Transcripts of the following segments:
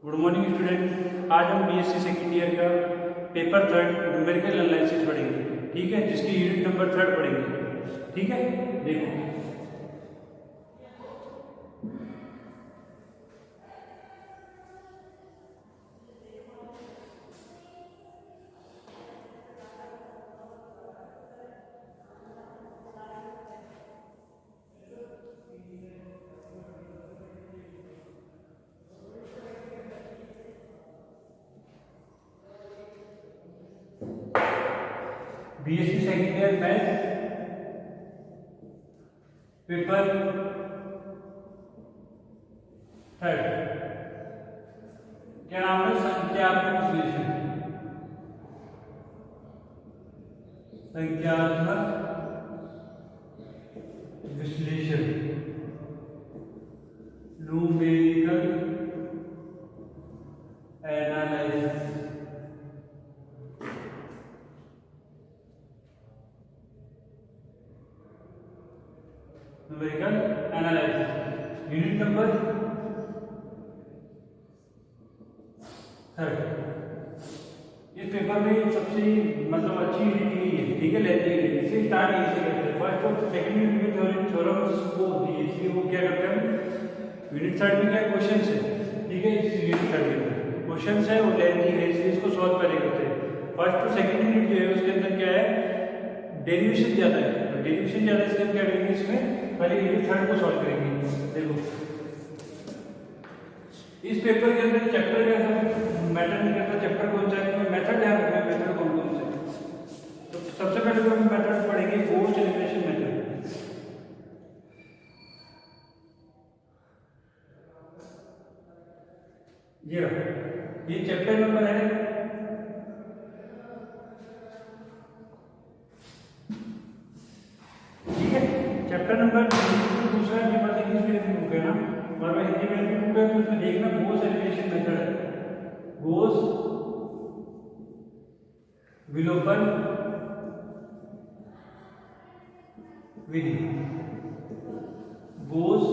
Good morning student. आज हम BSc second year का पेपर थर्ड न्यूमेरिकल एनालिसिस पढ़ेंगे, ठीक है, जिसकी यूनिट नंबर थर्ड पढ़ेंगे, ठीक है। देखो BSc second year maths paper third, क्या नाम है? संख्यात्मक विश्लेषण, numerical analysis. Numerical analysis unit number third. इस पेपर में सबसे अच्छी यूनिट यही है, ठीक है, लेती है। इससे स्टार्ट ऐसे करते हैं, फर्स्ट और सेकंड यूनिट में थ्योरम्स को होती है, इसलिए वो क्या करते हैं, यूनिट थर्ड में क्या क्वेश्चन है, ठीक है। इस यूनिट थर्ड में क्वेश्चन है, वो लेती है, इसलिए इसको सॉल्व पहले करते हैं। फर्स्ट और सेकंड यूनिट जो है उसके अंदर क्या है, डेरिवेशन ज्यादा है, तो डेरिवेशन ज्यादा है, इसलिए क्या करेंगे, इसमें पहले यूनिट थर्ड को सॉल्व करेंगे। देखो इस पेपर के अंदर चैप्टर का मैटर नहीं करता, चैप्टर कौन सा है, मेथड ध्यान रखना है, मेथड कौन कौन से। तो सबसे पहले तो हम मेथड पढ़ेंगे, गॉस एलिमिनेशन मेथड। ये चैप्टर नंबर है, ठीक है, चैप्टर नंबर दूसरा है, मेरे पास इंग्लिश में भी बुक है ना, और मैं हिंदी में भी बुक है, तो उसमें देखना गॉस एलिमिनेशन मेथड है, गॉस विलोपन विधि, गॉस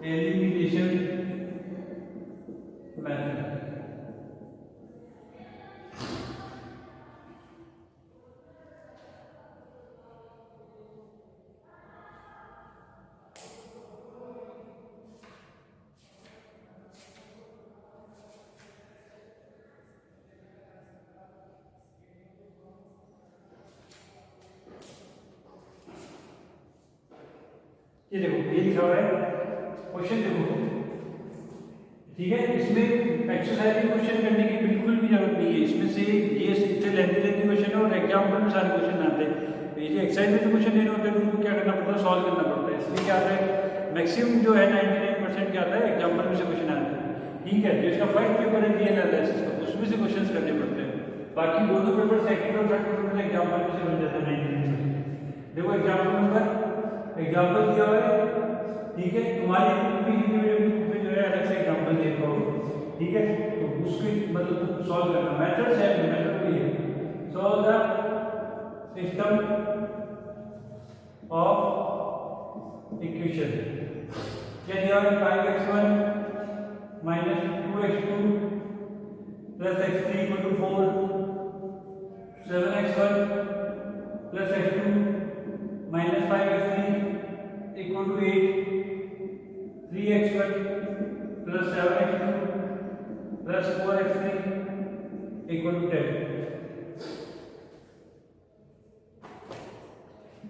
एलिमिनेशन मेथड। ये देखो, ये लिखा हुआ है क्वेश्चन, देखो, ठीक है। इसमें एक्सरसाइज के क्वेश्चन करने की बिल्कुल भी जरूरत नहीं है, इसमें से ये इतने लेंथी क्वेश्चन है और एग्जाम्पल में सारे क्वेश्चन आते हैं। तो ये जो एक्सरसाइज में जो क्वेश्चन देने होते हैं उनको क्या करना पड़ता है, सॉल्व करना पड़ता है। इसलिए क्या आता है, मैक्सिमम जो है 99% क्या आता है, एग्जाम्पल में से क्वेश्चन आते हैं, ठीक है। जो इसका फर्स्ट पेपर है डीएल एनालिसिस का, उसमें से क्वेश्चन करने पड़ते हैं। बाकी दोनों पेपर सेकंड और थर्ड पेपर में एग्जाम्पल में से बन जाता है 99%। देखो एग्जाम्पल नंबर, एग्जाम्पल दिया हुआ है, ठीक है, तुम्हारी हिंदी मीडियम में जो है अलग से एग्जाम्पल देखा होगा, ठीक है। तो उसकी सॉल्व करना, मेथड है, मेथड भी है, solve the system of equation. क्या दिया है, 5x1 minus 2x2 plus x3 equal to 4, 7x1 plus x2 minus 5x3 equal to 8, 3x1 plus 7x2 plus 4x3 equal to 10।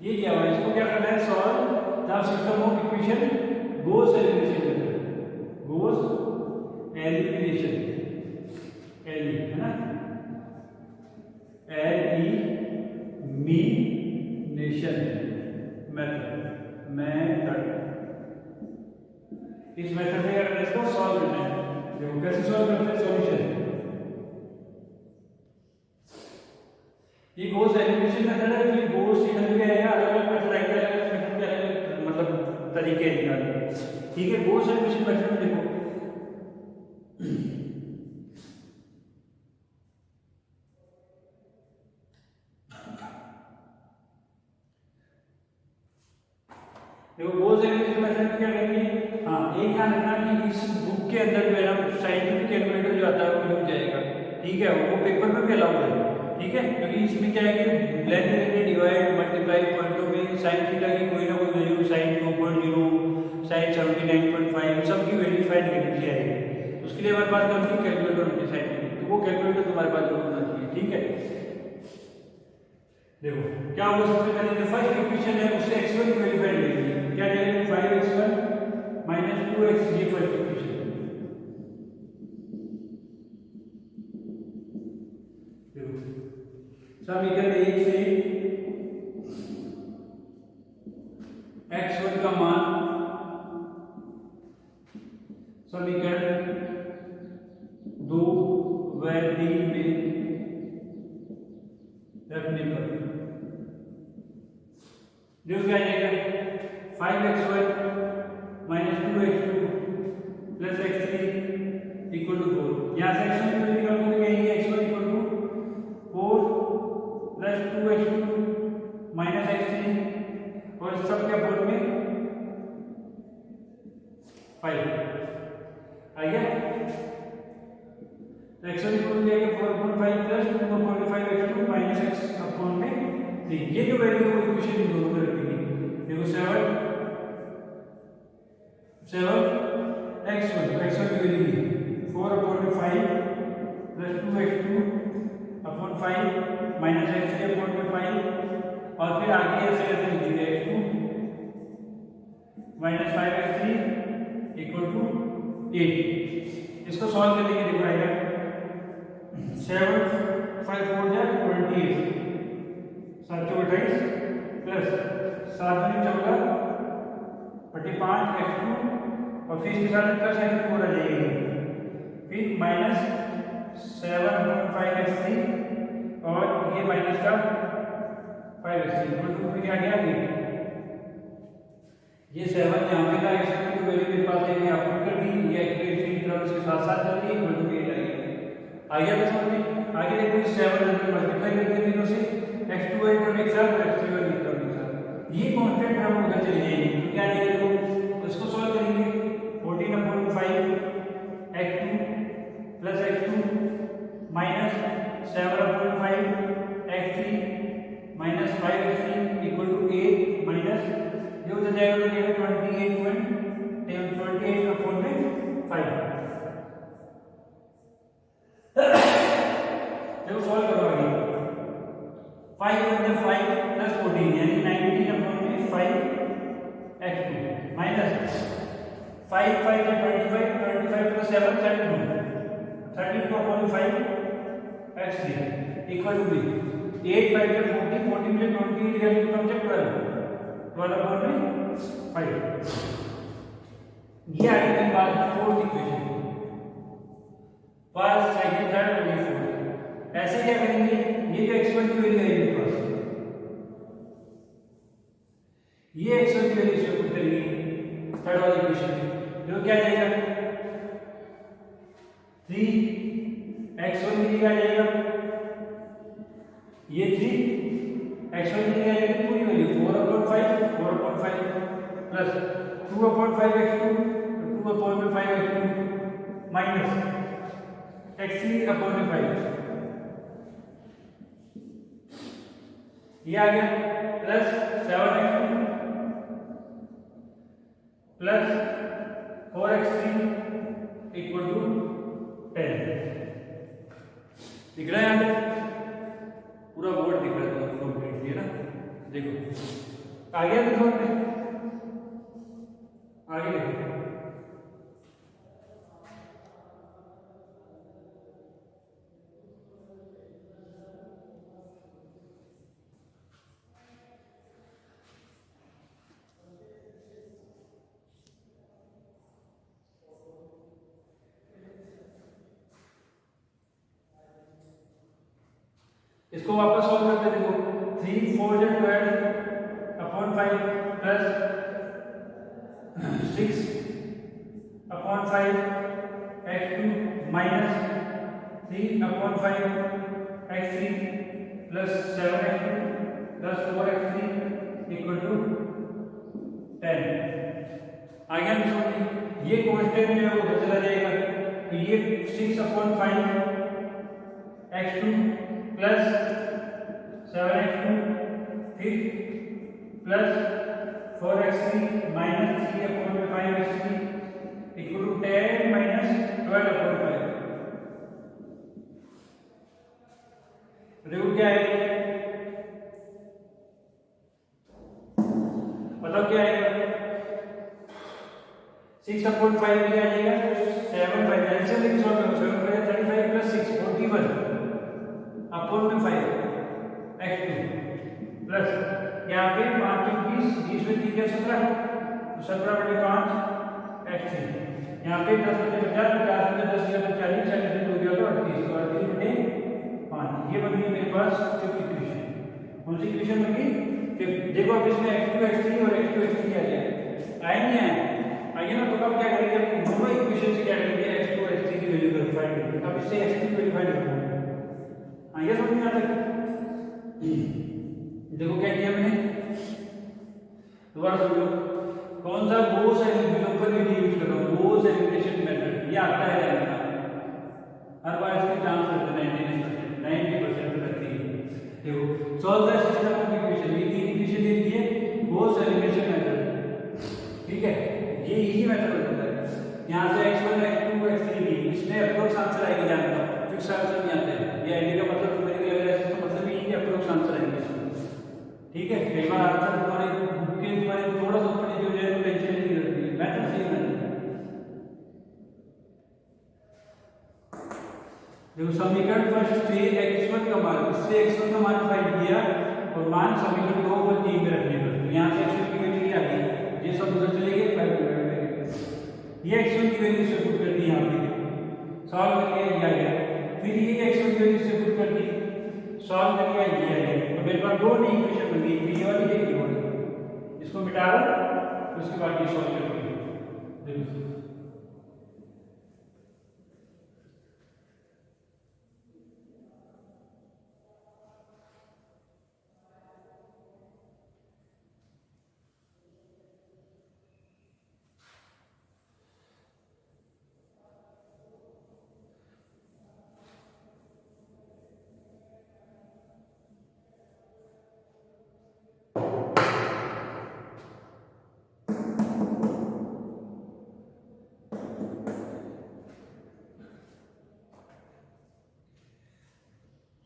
ये क्या हुआ, इसको क्या करना है, solve the system of equation Gauss elimination method, Gauss elimination, L है ना, elimination method. इस मेथड से क्या करना है, इसको सॉल्व करना है। देखो कैसे सॉल्व करते हैं, सॉल्यूशन, ये गॉस एलिमिनेशन मेथड है, फिर गॉस इधर भी आएगा, अलग-अलग मेथड आएंगे, अलग-अलग मेथड के अलग तरीके निकालने, ठीक है। गॉस एलिमिनेशन मेथड में देखो गॉस एलिमिनेशन मेथड में क्या करेंगे, हाँ, एक ध्यान रखना कि इस बुक के अंदर जो है ना आता है वो यूज जाएगा, ठीक है, वो पेपर में भी अलाउड है, ठीक है, क्योंकि इसमें क्या है कि लेंथ रिलेटेड डिवाइड मल्टीप्लाई पॉइंटों में साइन थीटा की कोई ना कोई वैल्यू साइन 2.0 साइन 79.5 सबकी वैल्यू फाइंड करने के लिए आएगी, उसके लिए हमारे पास क्या होती है कैलकुलेटर होती है साइड में, तो वो कैलकुलेटर तुम्हारे पास जरूर होना चाहिए, ठीक है। देखो क्या होगा, सबसे पहले फर्स्ट इक्वेशन है उससे x1 की वैल्यू फाइंड करेंगे, क्या जाएगा 5x1 2x, ये फर्स्ट इक्वेशन है। समीकरण 1 से x1 का मान समीकरण 2 व 3 में रखने पर जो क्या जाएगा 5x1 2x2 plus x3 equal to 4, यहाँ से x1 की वैल्यू निकाल के कहेंगे x1 equal to 4 plus 2x2 minus x3 और सब क्या बोर्ड में 5 आ गया, तो x1 इक्वल टू जाएगा 4.5 plus 2.5 x2 minus x upon में 3, ये जो वैल्यू है वो इक्वेशन इन दोनों में रखेंगे, देखो 7 x1 की value 4/5 plus 2x2 upon 5 minus x3 upon में 5 और फिर आगे ऐसे ऐसे लिख दिया x2 minus 5x3 equal to 8, इसको सॉल्व करने के लिए आएगा 7 5 4 जा 28 7 28 प्लस 7 14 45 x2 और फिर इसके साथ प्लस x2 हो जाएगी, फिर माइनस 7.5 x3 और ये माइनस का 5 x3 इक्वल टू क्या गया 8, ये 7 यहाँ पे का x2 की वैल्यू मेरे पास है आप पुट कर दी, ये x3 टर्म्स के साथ साथ चल रही है इक्वल टू 8 आ गया तो समझ में। आगे देखो 7 अंदर मल्टीप्लाई करते हैं तीनों से x2 y टर्म एक साथ और x3 y टर्म एक साथ, ये कांस्टेंट टर्म उधर चली जाएगी, तो क्या आएगा देखो इसको सॉल्व करेंगे 14/5 x2 plus x2 minus 7/5 x3 minus 5x3 equal to 8 minus ये उधर जाएगा तो जाएगा 28 अपॉन में 5, देखो सॉल्व करो आगे 5 अंदर 5 प्लस 14 यानी 19 अपॉन में 5 x2 माइनस 5 5 है 25 plus 7 32 upon 5 x3 equal to 8 5 है 40 40 में 28 है तो हम चेक करें 12 अपॉन में 5, ये आगे की बात fourth equation first second third और ये फोर्थ, ऐसे क्या करेंगे ये जो x1 की वैल्यू है मेरे पास ये x1 की वैल्यू इसमें पुट करेंगे थर्ड वाली इक्वेशन में, जो क्या जाएगा 3x1 की जगह आ जाएगा ये 3x1 की जगह आएगी पूरी value 4/5 plus 2/5 x2 2/5 x2 minus x3 upon में 5 ये आ गया plus 7x2 plus 4x3 equal to 10, दिख रहा है यहाँ पे पूरा बोर्ड दिख रहा है कंप्लीटली है ना, देखो आ गया देखो आगे देखो इसको वापस सॉल्व करते देखो 3 4 12 upon 5 plus 6 upon 5 x2 minus 3 upon 5 x3 plus 7x2 plus 4x3 equal to 10 आ गया। ये कांस्टेंट जो है वो चला जाएगा तो ये 6/5 x2 प्लस 7x2 फिर plus 4x3 minus 3/5x3 equal to 10 minus 12/5। Root क्या है, मतलब क्या है 6/5 क्या आ जाएगा 7/5 ऐसे लेके सॉल्व करो 7/5 35 प्लस 6 41/5 x2 प्लस यहाँ पे 5 के 20 20 में 3 क्या 17 तो 17/5 x3 यहाँ पे 10 बटे 50 50 में 10 गया तो 40 40 में 2 गया तो 38 तो 38/5 ये बन गई मेरे पास फिफ्थ इक्वेशन। कौन सी इक्वेशन बन गई फिफ्थ। देखो अब इसमें x2 x3 और x2 x3 आ गया आए नहीं आए आइए ना, तो अब क्या करेंगे दोनों इक्वेशन से क्या करेंगे x2 और x3 की वैल्यू फाइंड करेंगे। अब इससे x3 की वैल्यू फाइंड करेंगे आइए समझ में आता है। देखो क्या किया मैंने दोबारा समझो कौन सा गोस एलिमिनेशन पर यूज कर रहा हूं गोस एलिमिनेशन मेथड ये आता है हर बार इसके चांस रहते हैं 90% रहती है। देखो solve the system of equation ये तीन इक्वेशन दे दी है गोस एलिमिनेशन मेथड ठीक है ये इजी मेथड होता है। यहां से x1 x2 x3 ली इसमें अप्रोक्स आंसर आएगा जानना फिक्स आंसर नहीं आता है ये आईडी का मतलब मेरे को लग रहा है इसका मतलब ये है अप्रोक्स आंसर आएंगे ठीक है। कई बार आंसर तुम्हारे बुक के तुम्हारे थोड़ा सा ऊपर नीचे हो जाए तो टेंशन नहीं रहती है मैथड सही है। देखो समीकरण फर्स्ट से x1 का मान इससे x1 का मान फाइंड किया और मान समीकरण 2 और 3 में रखने पर तो यहां से x1 की वैल्यू क्या आ गई ये सब उधर चले गए 5 ये x1 की वैल्यू से पुट कर दी यहां पे सॉल्व करके ये आ गया फिर ये x1 की वैल्यू से पुट कर दी सॉल्व करके ये आ गया तो मेरे पास दो नई इक्वेशन बन गई ये वाली एक ये वाली इसको मिटा दो उसके बाद ये सॉल्व करके देखो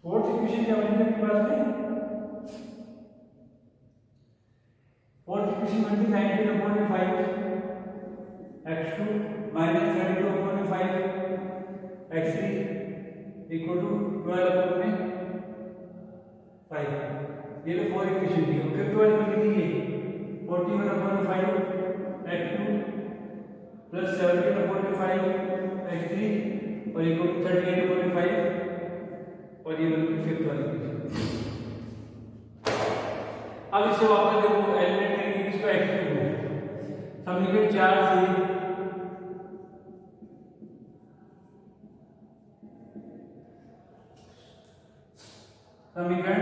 फोर्थ इक्वेशन क्या बनी अपने पास में फोर्थ इक्वेशन बनती 19/5 x2 minus 32/5 x3 equal to 12/5 ये तो फोर इक्वेशन थी और फिफ्थ वाली बन गई ये 41/5 x2 प्लस 17/5 x3 और इक्वल टू 38/5 और ये बिल्कुल फिफ्थ वाली इक्वेशन। अब इसे वापस देखो एलिमिनेट करेंगे इसको x2 को समीकरण 4 से समीकरण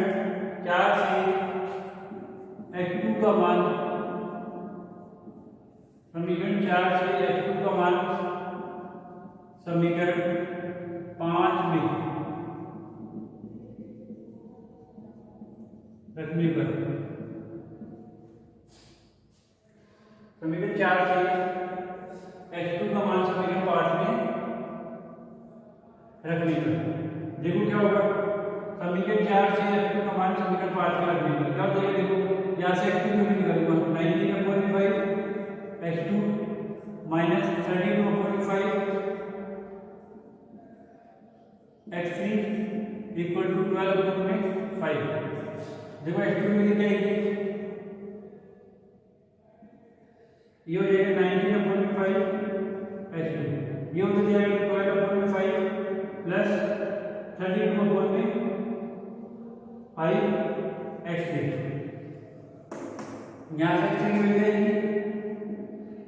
4 से x2 का मान समीकरण 4 से x2 का मान समीकरण 5 में रखने पर समीकरण 4 से x2 का मान समीकरण 5 में रखने पर देखो क्या होगा समीकरण 4 से x2 का मान समीकरण 5 में रखने पर क्या होगा देखो यहां से x2 को निकालूंगा 19/5 x2 minus 32/5 x3 equal to 12/5 देखो x2 में क्या है ये हो जाएगा 19/5 x2 ये हो जाएगा 12/5 प्लस 32/5 x3 यहाँ से x3 मिल जाएगी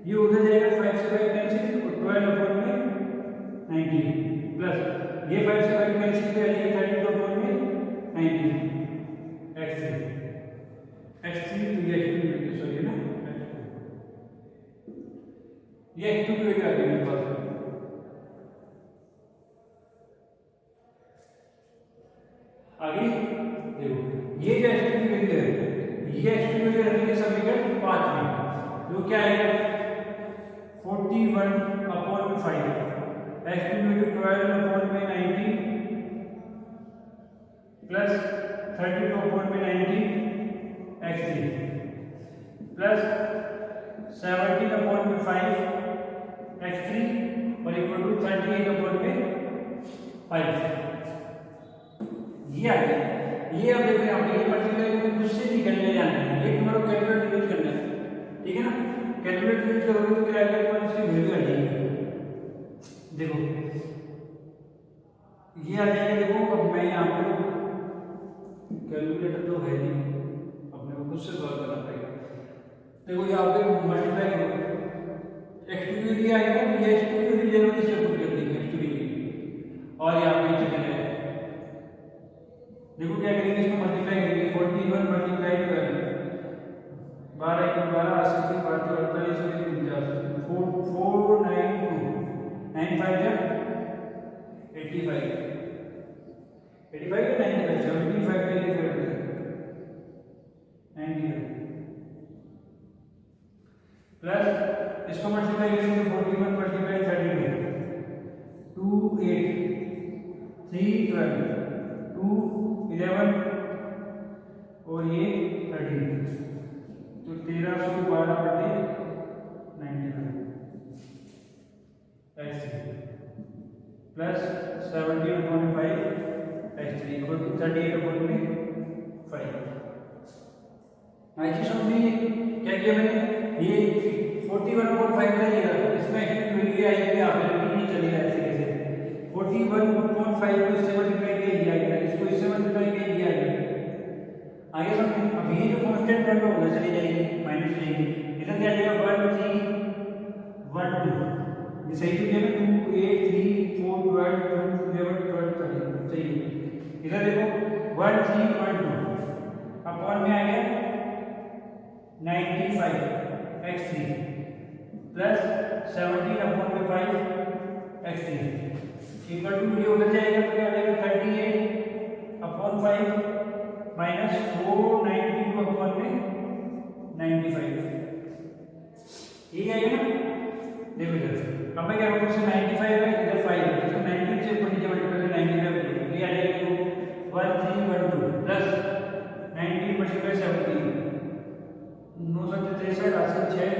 ये उधर जाएगा 5 से 5 कैंसिल और 12/19 प्लस ये 5 से 5 कैंसिल पे आ जाएगा 32/19 x3 तो ये x2 मिल गया सॉरी ना ये x2 की वैल्यू आ गई मेरे पास आगे देखो ये जो एक्स की वैल्यू है, ये एक्स की वैल्यू रखेंगे समीकरण 5 में, जो क्या है 41/5, एक्स की value 12/90 plus 32/90 x3 plus 17/5 x3 और इक्वल टू 38/5। ये आ गया। ये अब देखो यहाँ पे ये मल्टीप्लाई को मुझसे निकलने जाना है, ये तुम्हारा कैलकुलेटर यूज करना है, ठीक है ना। कैलकुलेटर यूज करोगे तो क्या आएगा, तुम्हारी इसकी वैल्यू आ जाएगी। देखो ये आ जाएगा। देखो अब मैं यहाँ पे कैलकुलेटर तो है नहीं, अपने को खुद से सॉल्व करना पड़ेगा। देखो यहाँ पे मल्टीप्लाई करो, x2 के लिए आएगा, ये x2 के लिए जरूर इसे पुट कर देंगे x2 के लिए, और यहाँ पे चले जाएगा। देखो क्या करेंगे, इसको मल्टीप्लाई करेंगे, 41 मल्टीप्लाई 12, 12 × 12 80 48 48 492 95 जा 85 85 या 95 75 के लिए 95 प्लस इसको मल्टीप्लाई करेंगे 41 मल्टीप्लाई 32 2 8 3 12 2 11 और ये 13, तो 1312/95 x3 plus 17/5 x3 equal to 38/5। ऐसी समझ क्या किया मैंने, ये 41/5 का लिया, इसमें एक्चुअली वैल्यू आई है, आप नहीं चलेगा ऐसे कैसे, 41/5 को इससे मल्टीप्लाई किया गया, इसको इससे मल्टीप्लाई किया गया। आगे समझें, अब ये जो कांस्टेंट टर्म है उधर चली जाएगी, माइनस जाएगी, इधर क्या आ जाएगा 1 3 1 2, ये सही है ना, 2 8 3 4 12 2 11 12 13 सही है। इधर देखो 1 3 1 2 अपॉन में आ गया 95 x3 plus 17/5 x3 equal to, ये उधर जाएगा तो क्या आ जाएगा 38/5 माइनस 492/95, ये आएगा ना। देखो इधर अब मैं क्या करूँ, 95 है इधर 5 है, तो 90 से ऊपर नीचे मल्टीप्लाई 95 ये आ जाएगा 1 3 1 2 प्लस 90 × 17 9 7 63 80 6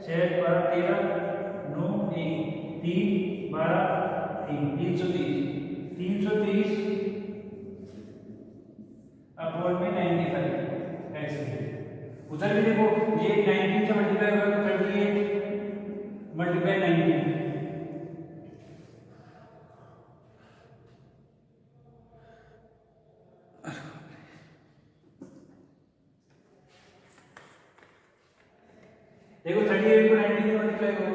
6 12 13 9 1 3 12 3 330 अपॉन में 95 x3। उधर भी देखो ये 19 से मल्टीप्लाई होगा तो 38 मल्टीप्लाई 19, देखो 38 को 19 से मल्टीप्लाई करो,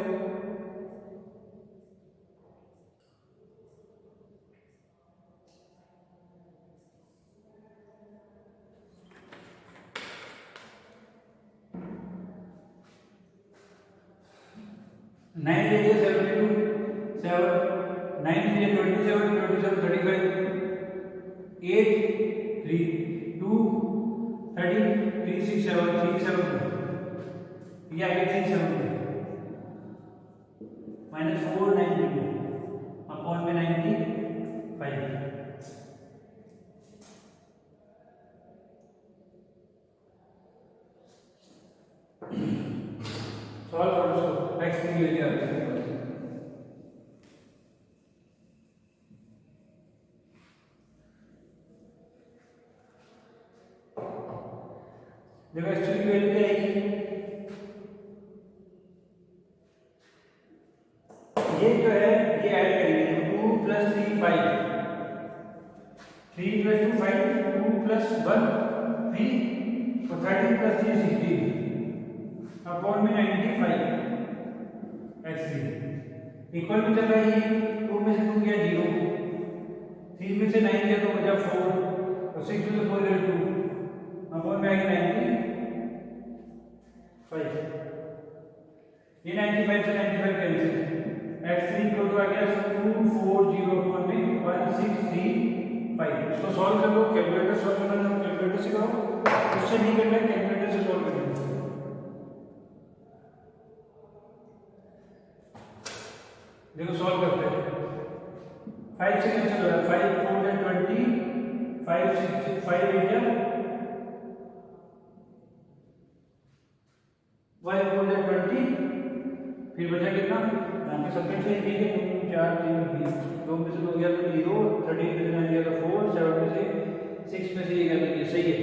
नाइन दे दिया 72 7 9 दिया 27 27 35 8 3 2 30 3 6 7 3 7 ये आ गया 3 7 माइनस 492 अपॉन में 95। सॉल्व करो उसको, x3 ले लिया। देखो x3 की वैल्यू क्या आएगी, ये जो है ये ऐड करेंगे 2 + 3 5 3 + 2 5 2 + 1 3 और 13 + 3 16 अपॉन में 95 x3 इक्वल में चल रहा है, 2 में से 2 गया 0, 3 में से 9 गया तो बचा 4 और 6 में से 4 गया 2 अपॉन में आएगा 95। ये 95 से 95 कैंसिल, x3 इक्वल टू आ गया 240 अपॉन में 163 5। इसको सॉल्व कर लो, कैलकुलेटर सॉल्व करना है कैलकुलेटर से करो, उससे नहीं करना है कैलकुलेटर से सॉल्व करना है। देखो सॉल्व करते हैं। 5 से कैंसिल हो रहा है, 5 4 या 20, 5 6 5 8 या 5 4 या 20, फिर बचा कितना यहाँ पे सबमिट से ठीक है 2 4 3 20, 2 में से 2 गया तो 0, 13 में से 9 गया तो 4, 7 में से 6 में से ये गया तो ये सही है।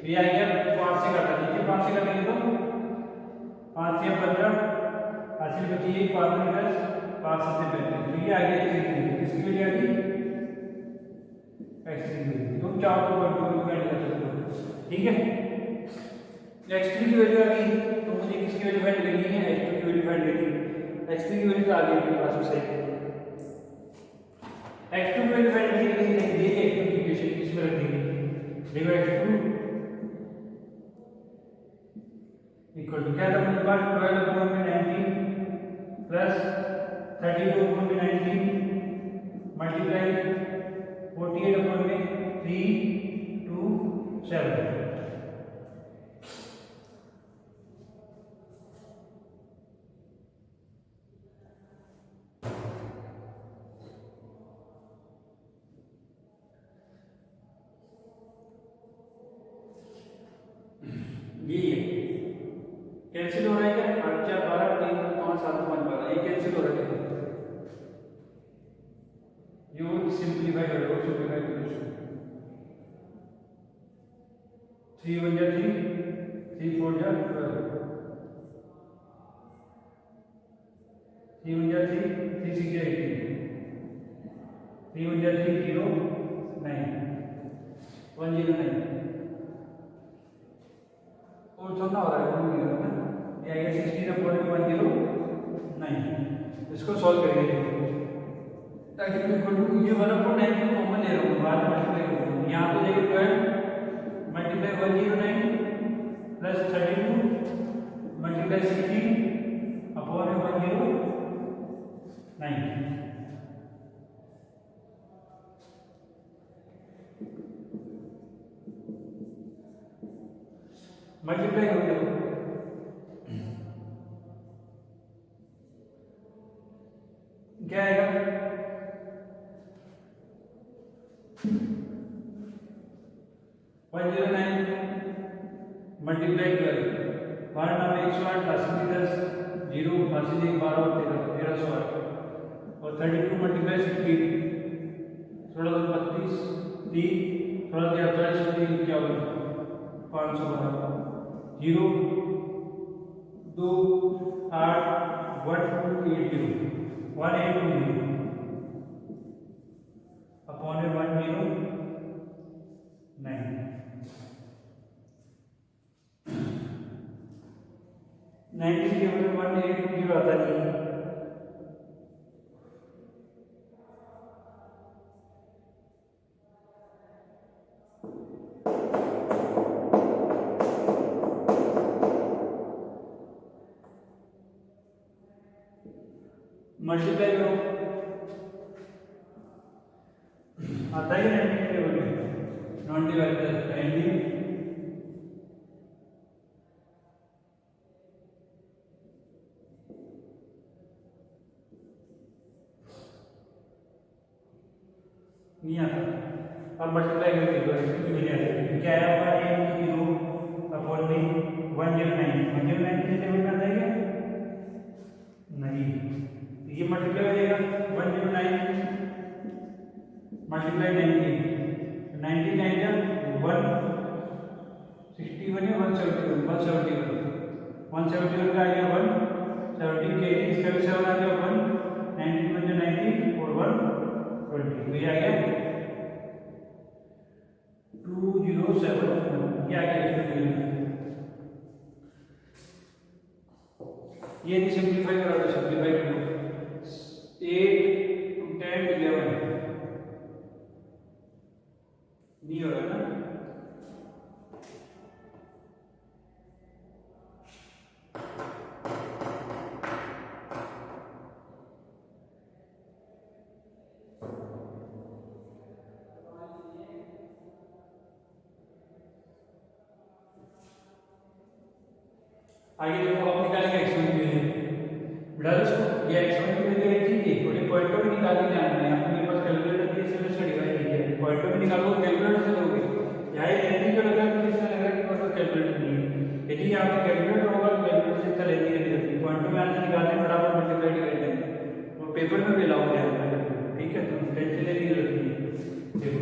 ये आ गया 5 से काटा लीजिए, 5 से काटेंगे तो 5 से 15 हासिल बची है 5 में 10, 5 से 35, तो ये आ गया किसकी वजह आ गई x3 की। तुम चाहो तो वर्ड को ऐड कर सकते हो, ठीक है। x3 की वैल्यू आ गई तो मुझे किसकी वैल्यू फाइंड करनी है, x2 की वैल्यू फाइंड करनी है। x3 की वैल्यू तो आ गई मेरे पास में सही, x2 की वैल्यू फाइंड करनी है। देखिए x2 की इक्वेशन किसमें रख देंगे, देखो x2 इक्वल टू क्या था मेरे पास 12 अपॉन में 19 प्लस 32 अपॉन में 19 मल्टीप्लाई 48 अपॉन में 3 2 7। ये कैंसिल हो रहा है क्या, 8 4 12 3 5 7 5 12, ये कैंसिल हो रहा है। ये सिंपलीफाई करो, सिंपलीफाई करो, 3 1 जा 3 3 4 जा 12, 3 1 जा 3 3 6 जा 18, 3 1 जा 3 0 9 1 0 9, और छोटा हो रहा है 1 0 ना, ये आएगा 16 अपॉन में 1 0 9। इसको सॉल्व करेंगे ताकि बिल्कुल ये 1 अपॉन 9 को कॉमन ले रहा हूँ, बाद में मल्टीप्लाई करूँगा, यहाँ पे देखिए 12 मल्टीप्लाई 109 प्लस 32 मल्टीप्लाई 16 अपॉन में 109 मल्टीप्लाई हो गया क्या आएगा 109 मल्टीप्लाई 12 12 नाम 108 80 10 0 80 12 और 1308 और 32 मल्टीप्लाई 16 16 32 3 थोड़ा 43 3 51 512 0 2 8 1280 1820 अपॉन 109 90 के बराबर 1820 आता नहीं है। मल्टीप्लाई करो आता ही 90 के टेबल में 90 नहीं आता। अब मल्टीप्लाई करके देखो मिल जाएगा, क्या है हमारा a की 2 अपॉन में 109 109 के टेबल में आता है क्या, नहीं, ये मल्टीप्लाई हो जाएगा 109 मल्टीप्लाई 90 99 या 161 या 171 171 का आ गया 170 के इसका भी 7 आ गया 1 90 में 90 और 120 तो ये आ गया 2071 ये आ गया। ये भी सिंपलीफाई करा दो, सिंपलीफाई कर लो 8 10 11 नहीं हो रहा ना, आगे देखो आप निकालेंगे x1 की वैल्यू, बढ़ा दो इसको, ये x1 की वैल्यू है ठीक है, थोड़े पॉइंटर भी निकाल के जाना है, यहाँ पे मेरे पास कैलकुलेटर भी है, इसका डिवाइड किया है, पॉइंटर भी निकालो कैलकुलेटर से लोगे, यहाँ ये लेंदी का लगा तो इसमें लग रहा है कि मतलब कैलकुलेटर नहीं है, यदि यहाँ पे कैलकुलेटर होगा तो कैलकुलेटर से इतना लेंदी नहीं होती, पॉइंटर में आंसर निकालने फटाफट मल्टीप्लाई डिवाइड करेंगे और पेपर में भी अलाउ है, ठीक है, तो टेंशन लेने की जरूरत नहीं है। देखो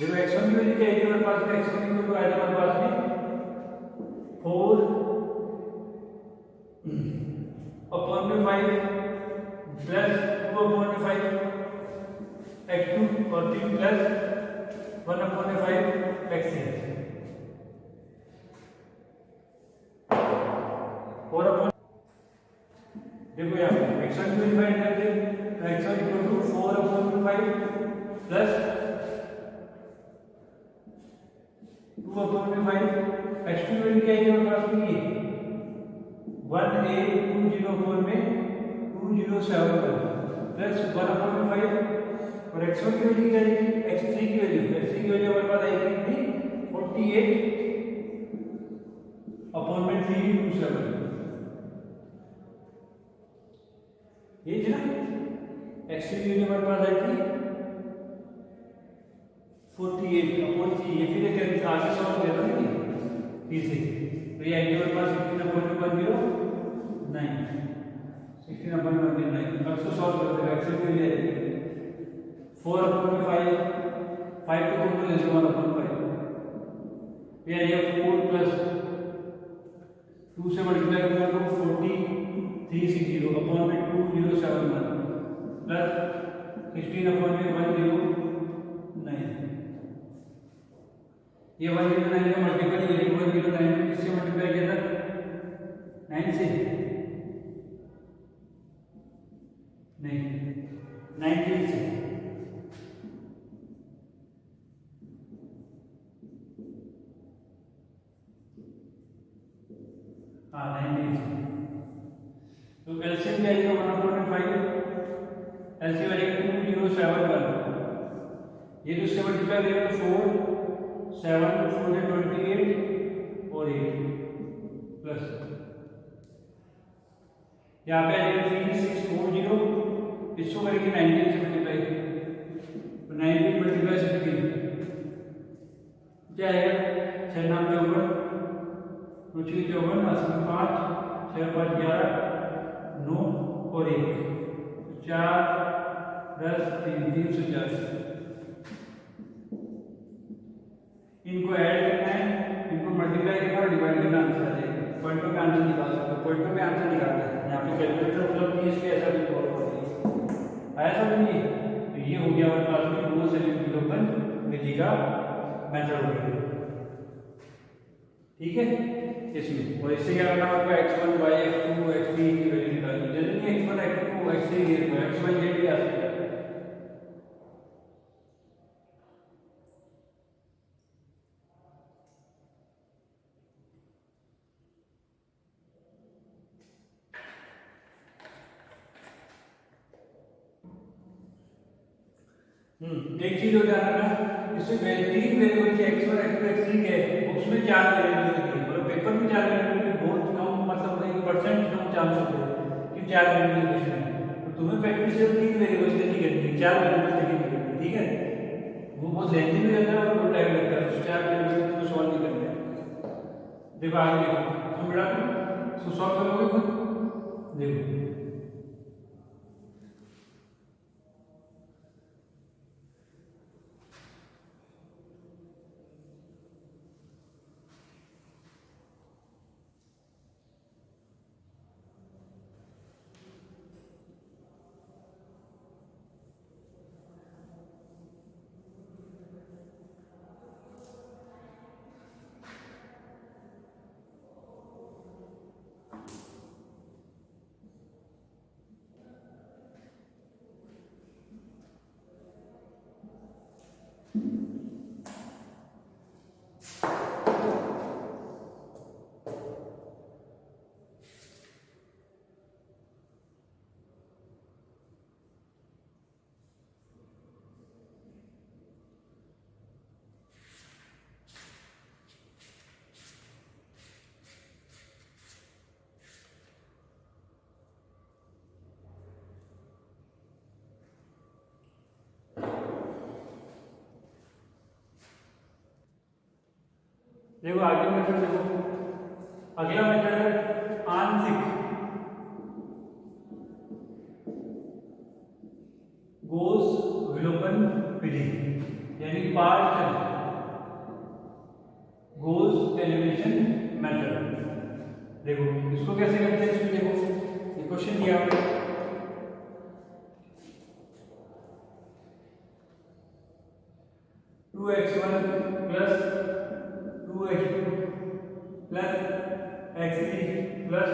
देखो x1 की वैल्यू क्या है हमारे पास में, x1 की वैल्यू आया हमारे पास में 4 अपॉन में 5 प्लस 2 अपॉन में 5 x2 और 3 प्लस 1 अपॉन में 5 x3 और अपॉन, देखो यहाँ पे x1 की वैल्यू फाइंड करते हैं तो x1 इक्वल टू 4 अपॉन में 5 प्लस 2 अपॉन में 5 x2 की वैल्यू क्या है हमारे पास में, ये 1820 अपॉन में 207 प्लस 1 अपॉन में 5 और x1 की वैल्यू क्या है, x3 की वैल्यू हमारे पास आई थी 48 अपॉन में 327, ये थी ना x3 की वैल्यू हमारे पास आई थी 48 अपॉन 3, ये फिर एक आगे सॉल्व किया था ना फिर से, तो ये आएगी हमारे पास 16.109 16.109, अब इसको सॉल्व कर देगा, x1 की वैल्यू आएगी 4 अपॉन में 5 को कौन ले लेगा 1 अपॉन 5, ये आएगा 4 प्लस 2 से मल्टीप्लाई करेंगे तो 4360 अपॉन में 2071 प्लस 16 अपॉन में 109, ये 109 का मल्टीपल ये 109 में किससे मल्टीप्लाई किया था 9 से, नहीं 19 से, हाँ 19 से, तो एलसीएम क्या आएगा 1/5, एलसीएम आएगा 2071, ये तो इससे मल्टीप्लाई करेगा तो 4 7 4 से 28 और 8 प्लस यहाँ पे आएगा 3640, इसको करेंगे 19 से मल्टीप्लाई, तो 19 मल्टीप्लाई 16 क्या आएगा 6 9 54 9 54 80 5 6 5 11 9 और 1 4 10 3 340, इनको ऐड करना है, इनको मल्टीप्लाई करना और डिवाइड करना, आंसर आ जाएगा, पॉइंटों में आंसर निकाल सकते हो, पॉइंटों में आंसर निकालना है, यहाँ पे कैलकुलेटर उपलब्ध नहीं है इसलिए ऐसा भी सॉल्व कर दिया, आया समझ नहीं, तो ये हो गया हमारे पास में दो सेमीकंडक्टर विधि का मेथड हो गया, ठीक है इसमें, और इससे क्या करना होगा x1 y x2 x3 की वैल्यू निकालनी, जल्दी x1 x2 x3 x y z भी आ सकता है, एक चीज हो जाना ना, इसमें तीन वेरिएबल के x1 x2 x3 के उसमें 4 वेरिएबल लिखी, मतलब पेपर में 4 वेरिएबल बहुत कम, मतलब 1% कम चांस होते हैं कि 4 वेरिएबल लिखने हैं, तो तुम्हें प्रैक्टिस सिर्फ 3 वेरिएबल से नहीं करनी, 4 वेरिएबल से नहीं करनी, ठीक है, वो बहुत लेंथी भी रहता है और बहुत टाइम लगता है, उस 4 वेरिएबल से तुम्हें सॉल्व नहीं करना है, देखो आगे देखो तुम बेटा इसको सॉल्व करोगे खुद, देखो देखो आगे मेथड देखो, अगला मेथड है आंशिक गोस विलोपन विधि, यानी पार्शियल गोस एलिमिनेशन मेथड। देखो इसको कैसे करते हैं, इसमें देखो ये क्वेश्चन दिया हुआ है, two x one plus two x two plus x three plus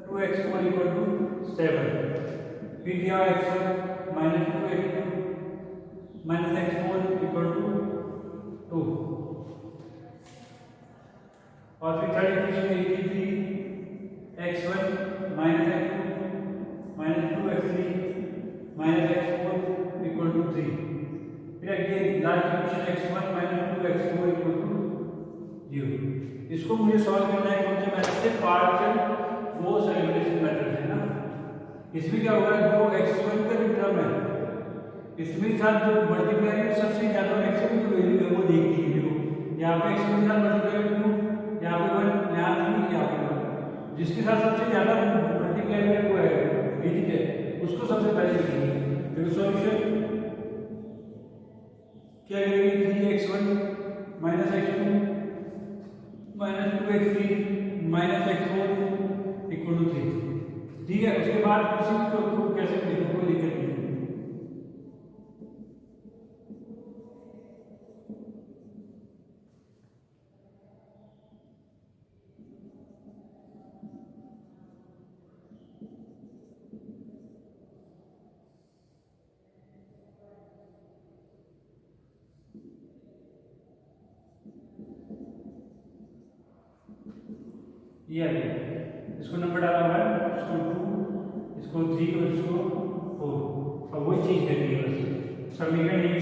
two x four equal to 7। फिर दिया x one minus two x two minus x four equal to 2, और फिर थर्ड इक्वेशन लिखी थी x one minus x two minus two x three minus x four equal to 3। फिर again last equation x one minus two x four equal to 0। इसको मुझे solve करना है कौन से मेथड से, पार्शियल गोस एलिमिनेशन मेथड है ना। इसमें क्या होगा, जो एक्स वन का जो टर्म है इसमें साथ जो मल्टीप्लाई है सबसे ज्यादा मैक्सिमम जो वैल्यू है वो देख लीजिए। देखो यहाँ पे एक्स वन का मल्टीप्लाई टू, यहाँ पे 1, यहाँ 3, यहाँ पे 1, जिसके साथ सबसे ज्यादा मल्टीप्लाई है वो है डिजिट है, उसको सबसे पहले लिखिए। देखो सॉल्यूशन क्या करेंगे, 3x1 minus x2 minus 2x3 minus x4 equal to 3। ठीक है, उसके बाद किसी को कैसे लिखो कोई दिक्कत नहीं है। ये इसको नंबर डाला हुआ है, इसको 2, इसको 3 और इसको 4, अब वही चीज करनी है बस। समीकरण 1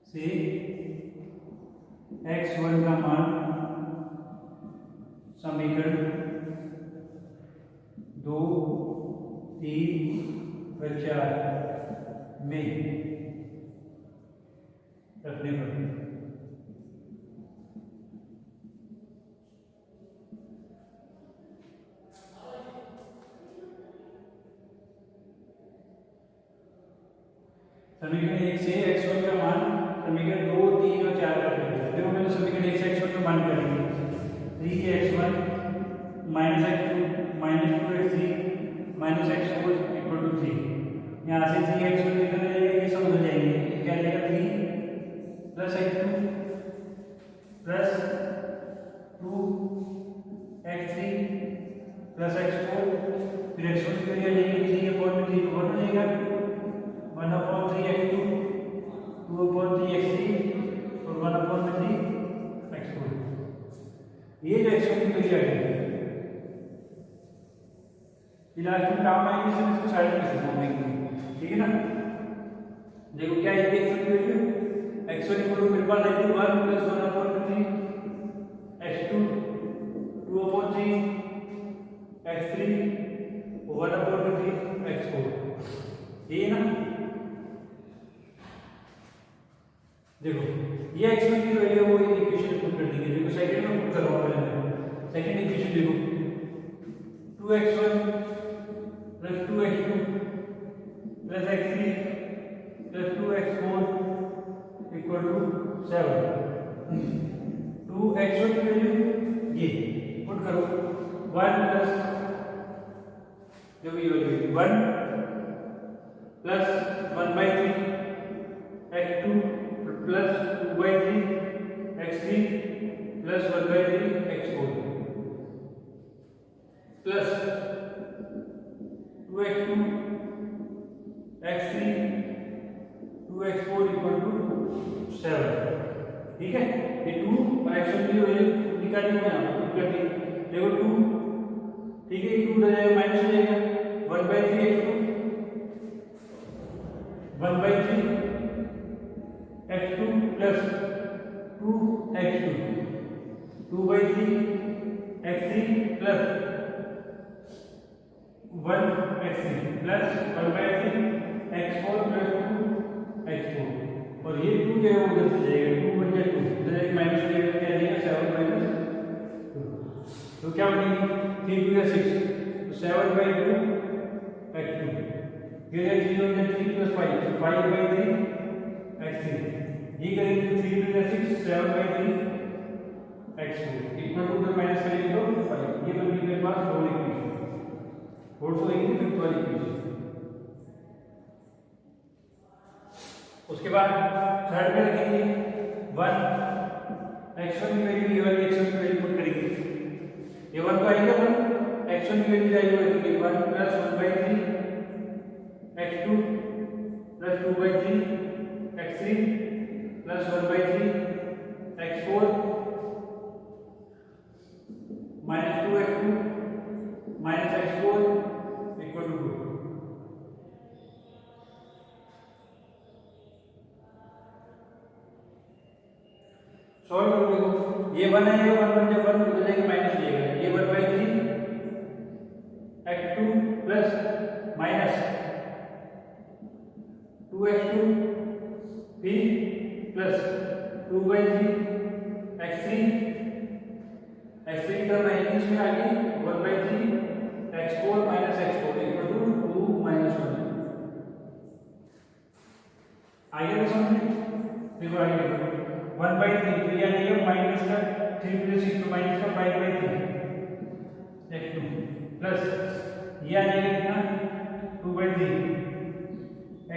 से x1 का मान समीकरण 2, 3 और 4 में रखने पर समीकरण 1 से x1 का मान समीकरण 2, 3 और 4 रखने पर। देखो मैंने समीकरण 1 से x1 का मान कर लिया, 3x1 minus x2 minus 2x3 minus x4 equal to 3। यहाँ से 3x1 निकल जाएगा, ये सब हो जाएंगे, क्या आएगा 3 plus x2 plus 2x3 plus x4, फिर x1 की वैल्यू आ जाएगी 3 अपॉन 3 हो जाएगा 1 अपॉन 3x2 2 अपॉन 3x3 और 1 अपॉन 3x4। ये जो x1 की वैल्यू आ गई लास्ट में काम आएगी, सब इसको साइड में से घूमेंगे, ठीक है ना। देखो क्या है x1 की वैल्यू, x1 इक्वल टू मेरे पास है 1 plus 1 upon 3 x2 2 upon 3 x3 1 upon 3 x4, ये ना। देखो ये x1 की वैल्यू वो इक्वेशन पुट कर देंगे। देखो सेकंड में पुट करवाओ पहले, सेकंड इक्वेशन देखो 2x1 plus 2x2 plus x3 plus 2x4 equal to 7। 2x1 की वैल्यू ये पुट करो 1 प्लस जो भी value 1 plus 1/3 x2 plus 2/3 x3 plus 1/3 x4 plus 2x2 x3 2x4 equal to 7। ठीक है, ये 2 और x1 की वैल्यू निकालनी है यहाँ कर दी। देखो 2, ठीक है 2 हो जाएगा माइनस हो जाएगा 1/3 x2 1/3 x2 plus 2x2 2/3 x3 plus 1 x3 plus 1/3 x4 plus 2 x4 और ये 2 जो है वो उधर से जाएगा, 2 बन जाए 2 इधर एक माइनस लेकर क्या आ जाएगा 7 माइनस 2 तो क्या बनेगी 3 2 या 6 तो 7/2 x2 फिर x 0 या 3 प्लस 5 तो 5/3 x3 ये करेंगे तो 3 2 या 6 7/3 x4 इक्वल टू उधर माइनस करेंगे तो 5 ये बन गई मेरे पास फोर्थ इक्वेशन फोर्थ होगी फिफ्थ वाली इक्वेशन। उसके बाद थर्ड में रखेंगे 1 x1 की वैल्यू ये वाली x1 की वैल्यू पुट करेंगे ये 1 तो आएगा 1 x1 की वैल्यू जाएगी 1 plus 1/3 x2 plus 2/3 x3 plus 1/3 x4 minus 2x2 minus x4 equal to 2 solve करो देखो ये 1 है ये 1 बन जाए 1 हो जाएगा माइनस लेगा ये 1/3 x2 प्लस माइनस 2x2 फिर प्लस 2/3 x3 टर्म है इसमें आगे 1/3 x4 minus x4 equal to 2 minus 1 आगे तो समझे फिर आगे देखो 1/3 तो ये आएगा माइनस का 3 प्लस 6 तो माइनस का 5/3 x2 प्लस ये आ जाएगा कितना 2/3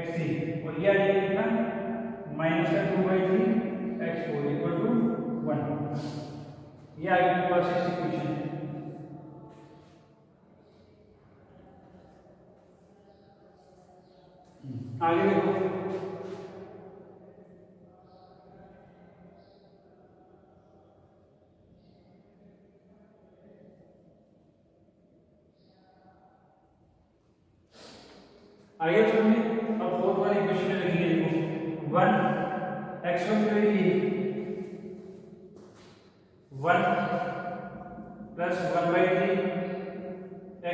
x3 और ये आ जाएगा कितना माइनस का 2/3 x4 इक्वल टू 1 ये आगे के पास इक्वेशन आगे देखो आगे सुनिए अब फोर्थ वाली इक्वेशन में लिखिए देखो 1 x1 की value 1 plus 1/3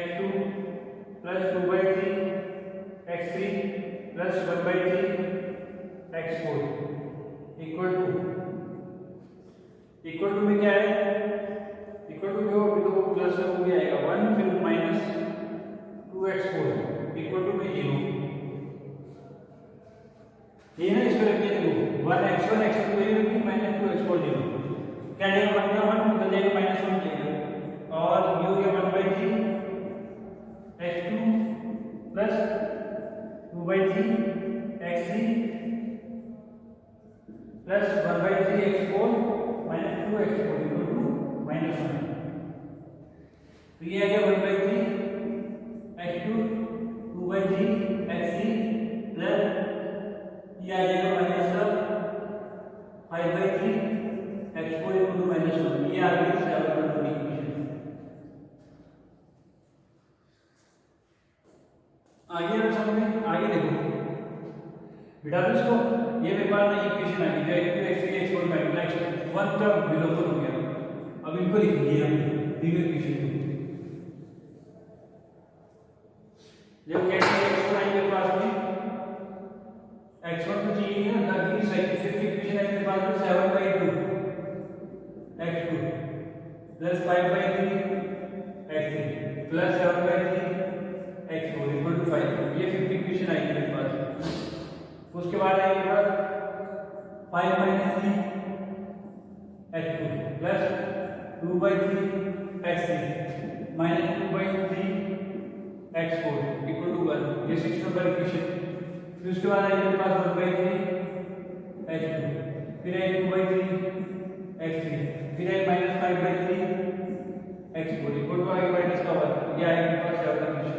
x2 plus 2/3 x3 plus 1/3 x4 equal to में क्या है इक्वल टू जो तो प्लस में वो भी आएगा 1 फिर माइनस 2x4 इक्वल टू में 0 ये ना इसमें रखिए देखो 1 x1 x2 की वैल्यू रखी माइनस 2x4 0 क्या जाएगा 1 का 1 उधर जाएगा माइनस 1 जाएगा और ये हो गया 1/3 x2 plus 2/3 x3 plus 1/3 x4 minus 2x4 equal to minus 1 तो ये आ गया 1/3 x2 2/3 x3 प्लस ये आ जाएगा माइनस का 5/3 x4 इक्वल टू माइनस 1 ये आ गई 7 वाली इक्वेशन। आगे हम समझ आगे देखो बेटा इसको ये मेरे पास इक्वेशन आ गई जो x3 x4 माइनस 1 टर्म विलोपन हो गया अब इनको लिख दिए हमने दी गई इक्वेशन को जब कैसे x1 आई मेरे पास में x1 तो चाहिए ना ताकि साइक्लिक इक्वेशन आई मेरे पास में 7/2 x2 plus 5/3 x3 plus 7/3 x4 equal to 5 ये फिफ्थ इक्वेशन आई मेरे पास। उसके बाद आएगी मेरे पास 5/3 x2 plus 2/3 x3 minus 2/3 x4 equal to 1 ये 6 नंबर इक्वेशन। फिर उसके बाद आएगी मेरे पास 1/3 x2 फिर है 2/3 x3 फिर है माइनस 5/3 x4 इक्वल टू आगे माइनस का 1 ये आएगा मेरे पास 7 इक्वेशन।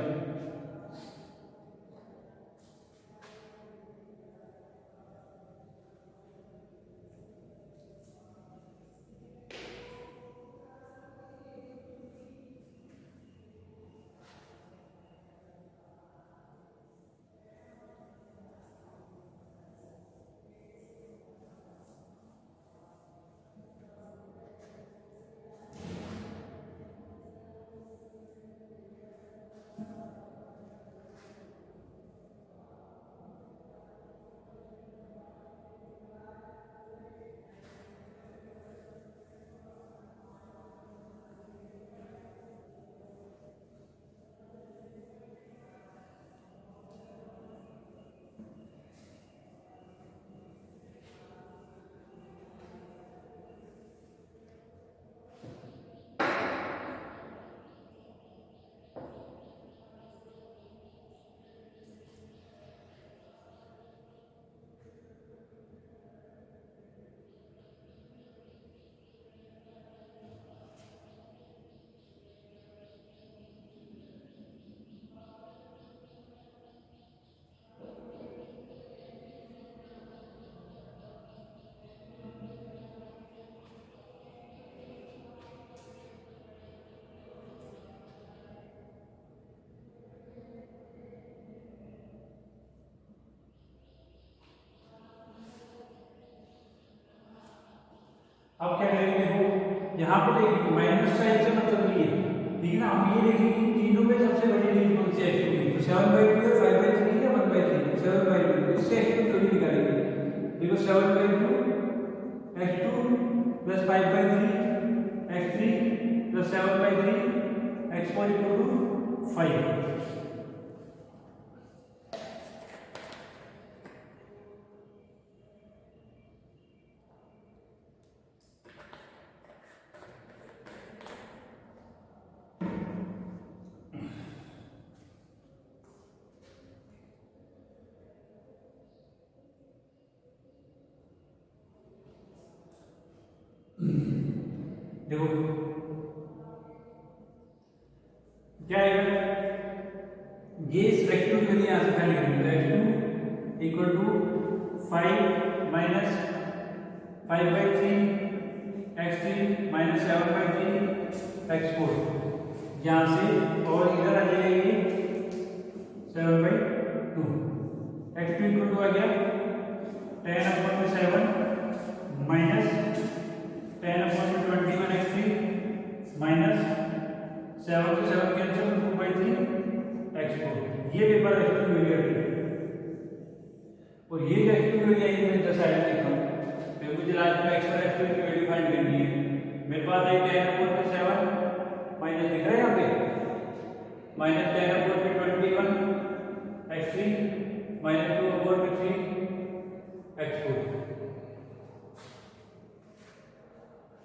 अब क्या करेंगे देखो, यहाँ पे देखिए माइनस साइन से मतलब ये ठीक है ना। हम ये देखेंगे कि तीनों में सबसे बड़ी डिग्री कौन सी है, x2 की। तो 7/2 है, 5/3 है, 1/3, 7/2, इससे x2 की वैल्यू निकालेंगे। देखो 7/2 x2 plus 5/3 x3 plus 7/3 x4 equal to 5। देखो क्या आएगा, ये इस x2 की वैल्यू यहाँ से फाइंड करेंगे। x2 equal to 5 minus 5/3 x3 minus 7/3 x4 यहाँ से, और इधर आ जाएगी 7/2। x2 इक्वल टू आ गया 10/7 माइनस 10/21 x3 माइनस 7 से 7 कैंसिल 2/3 x4। ये पेपर x2 की वैल्यू है, और ये जो x2 की वैल्यू है मैं जैसा है लिखा हूं, मैं मुझे लास्ट में x1 x2 की वैल्यू फाइंड करनी है। मेरे पास है 10/7 माइनस लिखा है यहाँ पे माइनस 10/21 x3 माइनस 2/3 x4।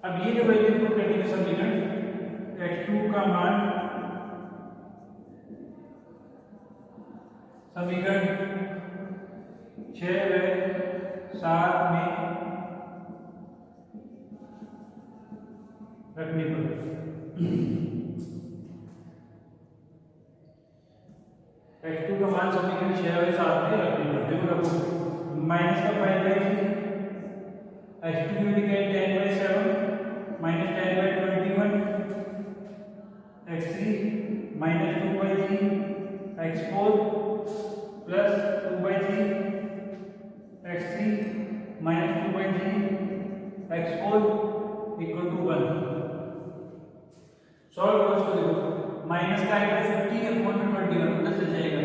अब ये जो वैल्यू पुट करेंगे समीकरण, x2 का मान समीकरण 6 व 7 में रखने पर x2 का मान समीकरण 6 व 7 में रखने पर देखो रखो माइनस का 5/3 x2 की वैल्यू क्या है 10/7 minus 10/21 x3 minus 2/3 x4 plus 2/3 x3 minus 2/3 x4 equal to 1। Solve करो इसको। देखो माइनस का आएगा 50/21 उधर से जाएगा,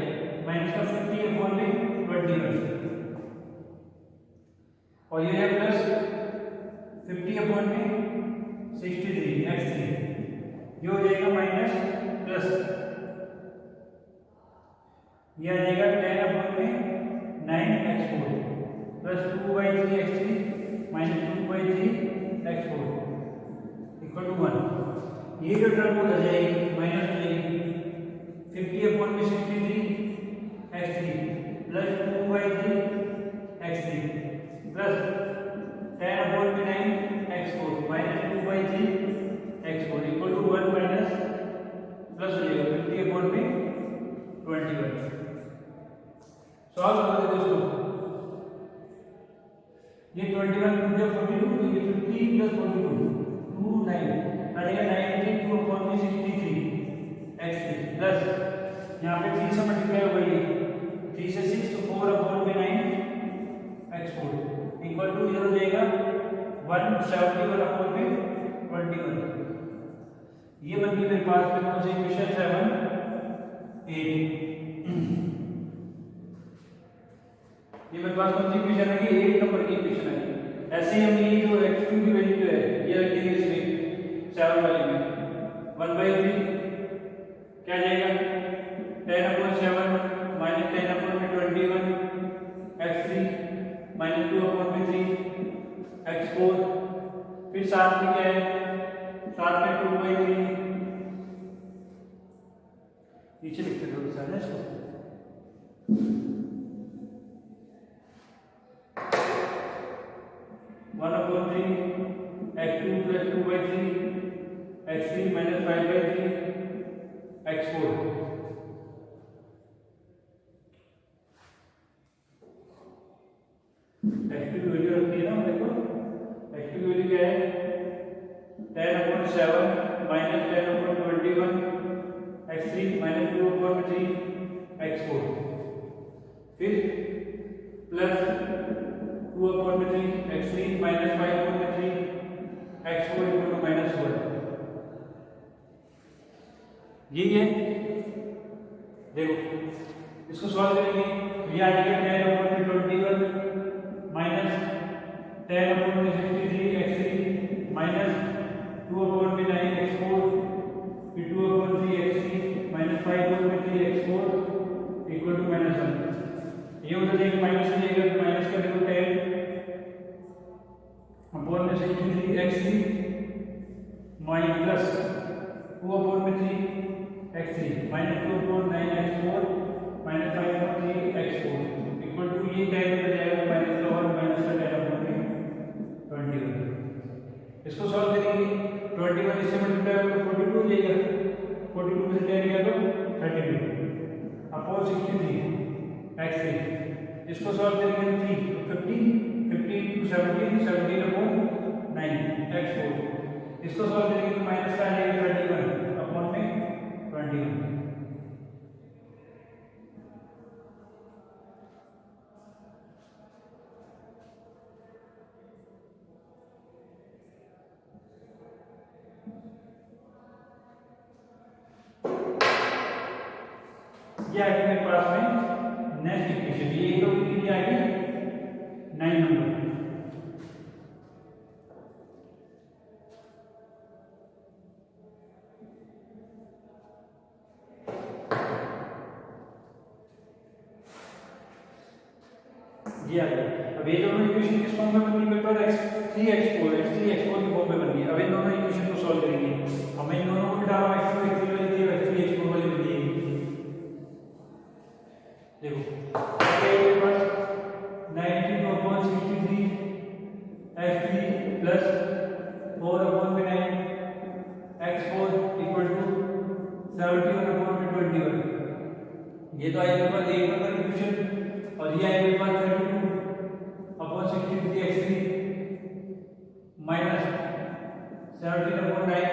माइनस का 50/21 और ये है प्लस 50/63 x3, ये हो जाएगा माइनस प्लस, ये आ जाएगा 10/9 x4 plus 2/3 x3 minus 2/3 x4 equal to 1। ये जो टर्म उधर जाएगी माइनस हो जाएगी 50/63 x3 plus 2/3 x3 plus 10/9 x4 minus 2/3 x4 equal to 1 minus plus हो जाएगा 50/21। सॉल्व कर दो दोस्तों, ये 21 टू 42 तो ये 50 प्लस 42 29 आ जाएगा 92/63 x3 प्लस यहाँ पे 3 से मल्टीप्लाई हो गई 3 से 6 तो 4/9 x4 इक्वल टू इधर हो जाएगा 171/21। ये बन गई मेरे पास में कौन सी इक्वेशन 7 8। ये मेरे पास कौन सी इक्वेशन है, 8 नंबर की इक्वेशन है। ऐसे ही हम ये जो x2 की वैल्यू जो है ये रख देंगे इसमें 7 वाले में 1/3 क्या जाएगा 10/7 माइनस 10/21 x3 माइनस 2/3 x4, फिर साथ में क्या है, साथ में 2/3 नीचे लिखते थोड़ा सा ना इसको 1/3 x2 plus 2/3 x3 minus 5/3 x4। x2 की वैल्यू रखी है ना, देखो x2 की वैल्यू क्या है 10/7 माइनस 10/21 x3 माइनस 2/3 x4, फिर प्लस 2/3 x3 माइनस 5/3 यही है। देखो इसको सॉल्व करेंगे तो ये आ जाएगा 10/21 माइनस 10/63 माइनस 2/9x4 फिर 2/3x3 minus 5/3x4 equal to -1। ये उधर जाएगा माइनस हो जाएगा तो माइनस कर दो 10/63x3 minus plus 2/3x3 minus 2/9x4 minus 5/3x4 equal to ये 10 हो जाएगा माइनस का और माइनस का 10/21। इसको सॉल्व करेंगे 21 इससे मल्टीप्लाई होगा तो 42 हो जाएगा। 42 में से 10 गया तो 32 अपॉन 63x3। इसको सॉल्व करेंगे 3 तो 50 50 into 17 17/9x4। इसको सॉल्व करेंगे तो माइनस का आ जाएगा 31 अपॉन में 21। ये आ गया मेरे पास में नेक्स्ट इक्वेशन। ये तो कितनी आ गई 9 नंबर। ये आ गया। अब ये दोनों इक्वेशन किस फॉर्म में बनी मेरे पास x3x4 की फॉर्म में बनी है। अब इन दोनों इक्वेशन को सॉल्व करेंगे। हमें इन दोनों को मिटाना x2 x3 वाली थी x3x4 वाली बनी है। देखो मेरे पास 92/63 x3 plus 4/9 x4 equal to 71/21। ये तो आएगा मेरे पास 1 नंबर इक्वेशन और ये आएगा मेरे पास 32/63 x3 minus 17/9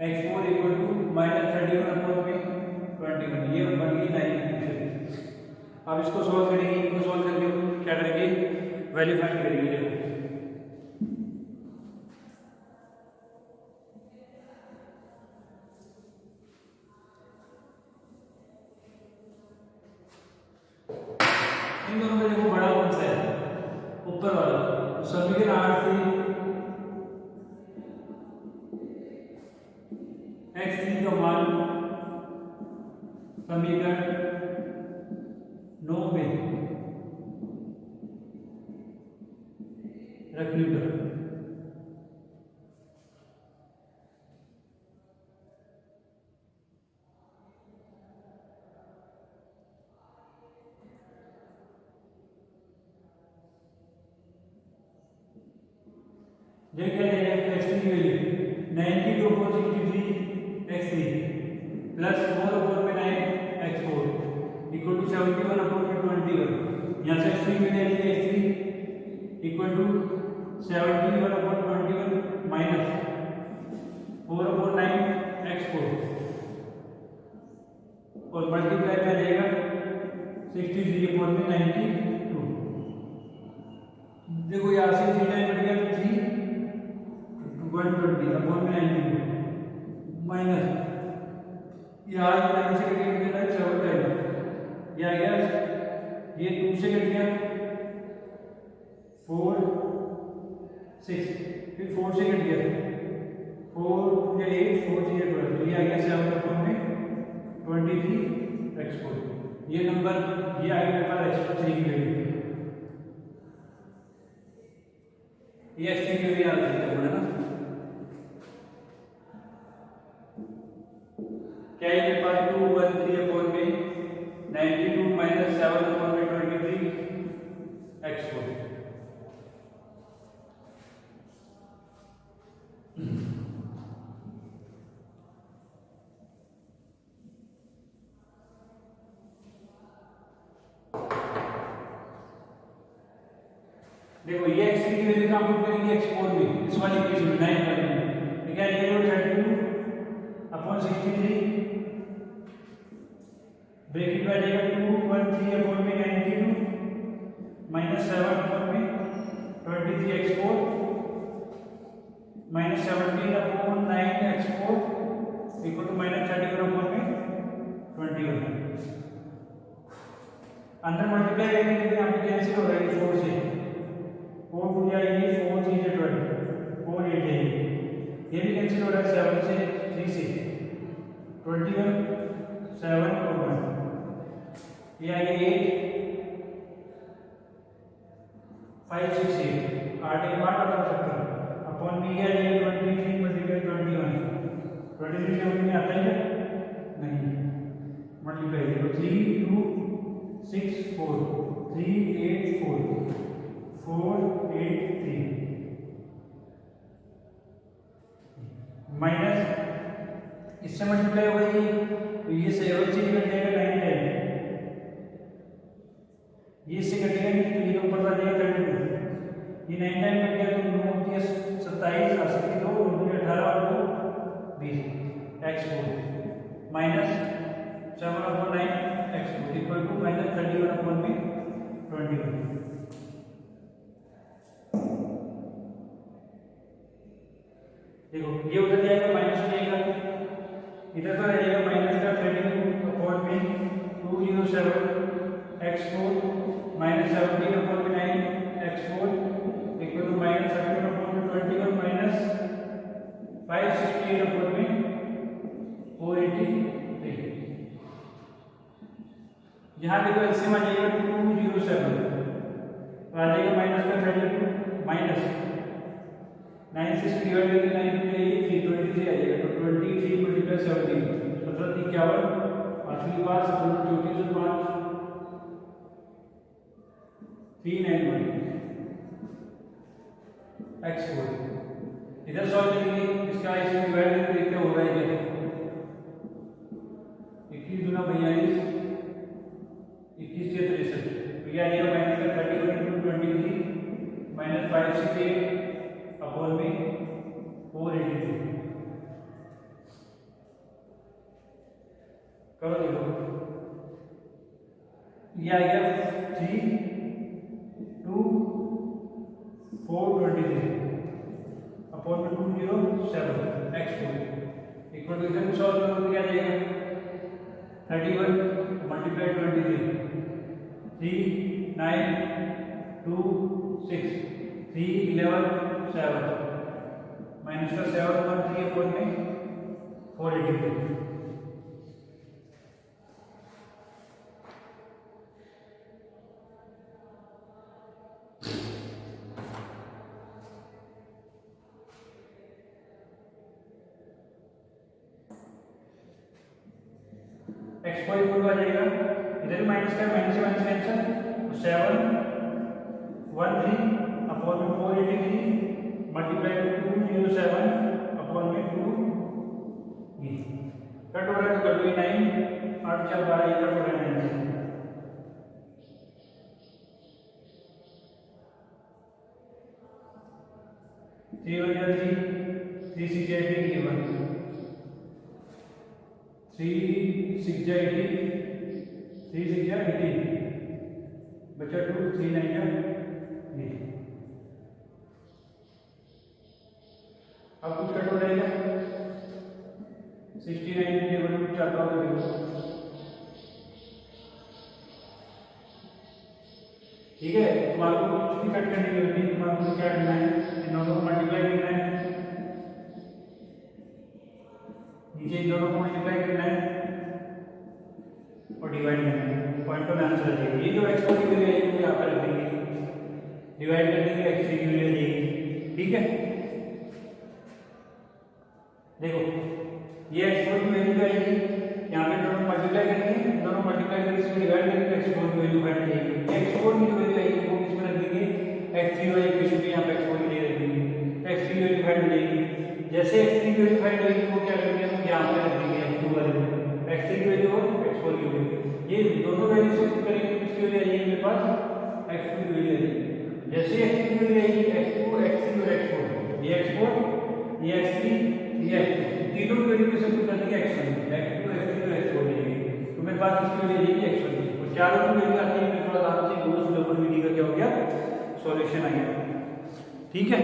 x4 equal to minus 31/21। ये बन गई 9 इक्वेशन। अब इसको सॉल्व करेंगे। इनको सॉल्व करके क्या करेंगे वैल्यू फाइंड करेंगे। देखो इन दोनों में देखो बड़ा कौन सा है ऊपर वाला। तो समीकरण 8 से x3 का मान समीकरण 9 में रखने पर ये क्या है x3 की value 92/63 x3 plus 4/9 x4 equal to 71/21। यहाँ से x3 में ले लीजिए x3 equal to 71/21 minus 4/9 x4 और मल्टीप्लाई में जाएगा 63/92। देखो यहाँ से 3 टाइम बढ़ गया तो 3 120 अपॉन में 92 माइनस यहाँ 9 से कट गया 7 टाइम ये आ गया। ये 2 से कट गया 4 6 फिर 4 से कट गया 4 या 8 4 से 12 तो ये आ गया 7 अपॉन में 23x4। ये नंबर ये आ गया मेरे पास x3 की वैल्यू। ये x3 की वैल्यू याद रखते हैं ना। क्या है मेरे पास 213/में 92 माइनस 7/23 x4। देखो ये x3 की वैल्यू का पुट करेंगे x4 में इस वाली इक्वेशन में 9 वाली में क्या है 32/63 ब्रैकेट में आ जाएगा 213/92 minus 7/23x4 minus 17/9x4 equal to minus 31/4 में 21। अंदर मल्टीप्लाई करेंगे तो यहाँ पे कैंसिल हो रहा है 4 से, 4 टू जाएगी 4 3 से 12, 4 8 जाएगी, ये भी कैंसिल हो रहा है 7 से 3 से 21 7 और 1, ये आएगी 8 5 6 8 8 के बाद आता है अपॉन में ये आएगा 23 मल्टीप्लाई 21, 23 से में आता है नहीं, मल्टीप्लाई करो 3 2 6 4 3 8 4 4 8 3 माइनस इससे मल्टीप्लाई हो गई तो ये 7 से कट जाएगा 9 10, ये इससे कटेगा नहीं तो ये ऊपर आ जाएगा 32, ये 9 टाइम कट गया तो 9 होती है 27 80 2 18 और 2 20 x4 minus 7/9 x4 equal to minus 31/21। देखो ये उधर जाएगा माइनस हो जाएगा, इधर तो रह जाएगा माइनस का 32/में 207 x4 minus 17/9 x4 equal to minus 17/21 minus 568/में 483। यहाँ देखो एलसीएम आ जाएगा 207 तो आ जाएगा माइनस का 32 माइनस 9 से डिवाइड करके 9 में जाएगी 323 आ जाएगा तो 23 मल्टीप्लाई 17 मतलब 51 पांचवी बार 34 से 5 391 x4 इधर सॉल्व करेंगे इसका इसमें डिवाइड करके देखते होगा ये 21 गुना 42 21 से 63 तो ये आ जाएगा माइनस का 31/23 माइनस 568 अपॉन में 482 करो देखो ये आ गया 3 2 423 अपॉन में 207 x4 इक्वल टू इधर सॉल्व करो तो क्या जाएगा 31 मल्टीप्लाई 23 3 9 2 6 3 11 7 माइनस का 7/3 अपॉन में 482 x4 इक्वल टू आ जाएगा इधर भी माइनस का माइनस से माइनस कैंसिल तो 713 अपॉन में 483 मल्टीप्लाई 207 अपॉन में 2 कट हो रहा है तो कर लो 9 8 4 12 ये कट हो रहा है 9 3 1 3 3 6 8 1 3 6 80 3 6 80 बचा 2 3 9 ये अब कुछ कट हो रहेगा 69 टेबल में चाहता हूँ तो ठीक है। तुम्हारे को कुछ भी कट करने की जरूरत नहीं, तुम्हारे को क्या करना है इन दोनों को मल्टीप्लाई करना है, नीचे इन दोनों को मल्टीप्लाई करना है और डिवाइड करना है, पॉइंट पर आंसर आ जाएगा। ये जो x4 की वैल्यू आएगी वो यहाँ पर रख देंगे, डिवाइड कर देंगे x3 की वैल्यू आ जाएगी। ठीक है देखो ये x4 की वैल्यू क्या आएगी, यहाँ पे दोनों मल्टीप्लाई करेंगे, दोनों मल्टीप्लाई करके इसमें डिवाइड करेंगे x4 की वैल्यू फाइंड करेंगे। x4 की जो वैल्यू आएगी वो किसमें रख देंगे, x3 वाले इक्वेशन में यहाँ पे x4 की वैल्यू रख देंगे, x3 की वैल्यू फाइंड हो जाएगी। जैसे x3 की वैल्यू फाइंड होगी वो क्या करेंगे हम यहाँ पे रख देंगे x2 वाले में, x3 की वैल्यू और x4 की वैल्यू, ये दोनों वैल्यू सब्स्टिट्यूट करेंगे तो किसकी वैल्यू आ जाएगी मेरे पास x2 की वैल्यू आ जाएगी। जैसे x3 की वैल्यू आएगी x2 x3 और x4, ये x4 ये x3 ये x2 तीनों की वैल्यू किसे पुट कर देंगे x1 x2 x3 और x4 देंगे तो मेरे पास इसकी वैल्यू आ जाएगी x1 और चारों की वैल्यू आती है मेरे पास आराम से गोस डबल विधि का क्या हो गया सॉल्यूशन आ गया। ठीक है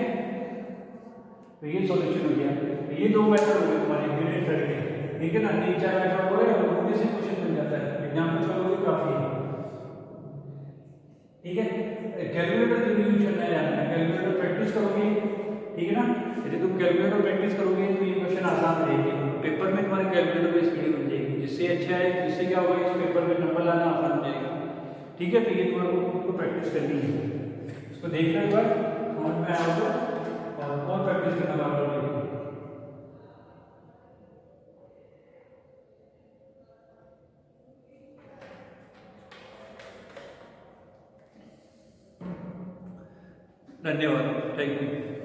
तो ये सॉल्यूशन हो गया। तो ये दो मेथड हो गए तुम्हारे यूनिट 3 के। ठीक है ना, 3-4 आइटम हो रहे हैं और उनमें से क्वेश्चन बन जाता है, एग्जाम्पल करोगे काफी है। ठीक है, कैलकुलेटर जरूर यूज करना है, जानना है, कैलकुलेटर प्रैक्टिस करोगे, ठीक है ना, यदि तुम कैलकुलेटर प्रैक्टिस करोगे तो ये क्वेश्चन आसान रहेंगे, पेपर में तुम्हारे कैलकुलेटर बेस्ड वीडियो बन जाएगी, जिससे अच्छा है, जिससे क्या होगा इस पेपर में नंबर लाना आसान हो जाएगा। ठीक है, तो ये तुम्हारे को प्रैक्टिस करनी है, इसको देख लो एक बार समझ में आया तो, और प्रैक्टिस करना बार बार। धन्यवाद, थैंक यू।